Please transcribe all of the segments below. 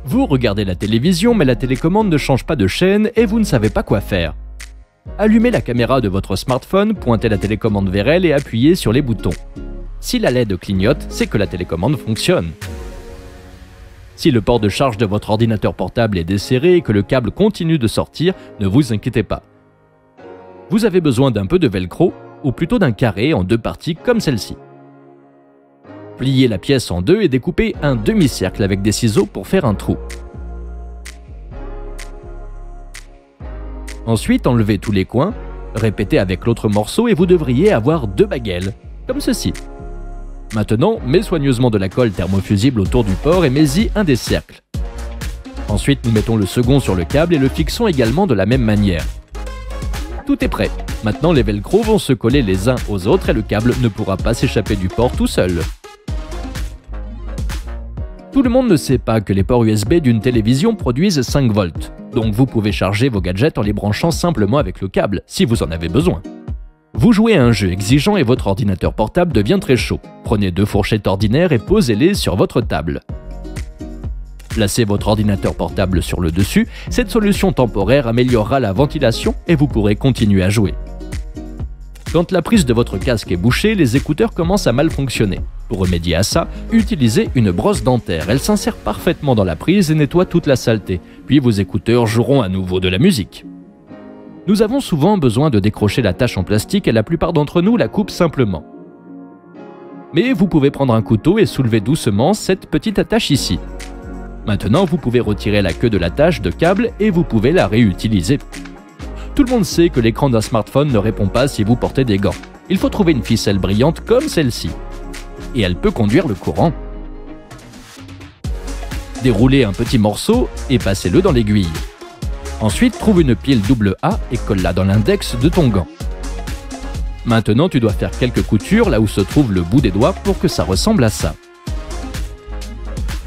Vous regardez la télévision, mais la télécommande ne change pas de chaîne et vous ne savez pas quoi faire. Allumez la caméra de votre smartphone, pointez la télécommande vers elle et appuyez sur les boutons. Si la LED clignote, c'est que la télécommande fonctionne. Si le port de charge de votre ordinateur portable est desserré et que le câble continue de sortir, ne vous inquiétez pas. Vous avez besoin d'un peu de velcro, ou plutôt d'un carré en 2 parties comme celle-ci. Pliez la pièce en 2 et découpez un demi-cercle avec des ciseaux pour faire un trou. Ensuite, enlevez tous les coins, répétez avec l'autre morceau et vous devriez avoir 2 baguettes, comme ceci. Maintenant, mets soigneusement de la colle thermofusible autour du port et mets-y un des cercles. Ensuite, nous mettons le second sur le câble et le fixons également de la même manière. Tout est prêt. Maintenant, les velcro vont se coller les uns aux autres et le câble ne pourra pas s'échapper du port tout seul. Tout le monde ne sait pas que les ports USB d'une télévision produisent 5 volts, donc vous pouvez charger vos gadgets en les branchant simplement avec le câble, si vous en avez besoin. Vous jouez à un jeu exigeant et votre ordinateur portable devient très chaud. Prenez 2 fourchettes ordinaires et posez-les sur votre table. Placez votre ordinateur portable sur le dessus, cette solution temporaire améliorera la ventilation et vous pourrez continuer à jouer. Quand la prise de votre casque est bouchée, les écouteurs commencent à mal fonctionner. Pour remédier à ça, utilisez une brosse dentaire. Elle s'insère parfaitement dans la prise et nettoie toute la saleté. Puis vos écouteurs joueront à nouveau de la musique. Nous avons souvent besoin de décrocher la tâche en plastique et la plupart d'entre nous la coupent simplement. Mais vous pouvez prendre un couteau et soulever doucement cette petite attache ici. Maintenant, vous pouvez retirer la queue de l'attache de câble et vous pouvez la réutiliser. Tout le monde sait que l'écran d'un smartphone ne répond pas si vous portez des gants. Il faut trouver une ficelle brillante comme celle-ci. Et elle peut conduire le courant. Déroulez un petit morceau et passez-le dans l'aiguille. Ensuite, trouve une pile AA et colle-la dans l'index de ton gant. Maintenant, tu dois faire quelques coutures là où se trouve le bout des doigts pour que ça ressemble à ça.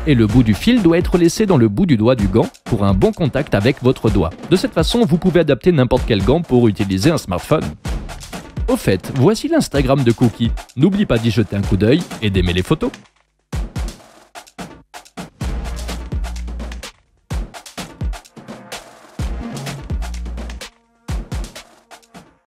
Et le bout du fil doit être laissé dans le bout du doigt du gant pour un bon contact avec votre doigt. De cette façon, vous pouvez adapter n'importe quel gant pour utiliser un smartphone. Au fait, voici l'Instagram de Cookie. N'oublie pas d'y jeter un coup d'œil et d'aimer les photos.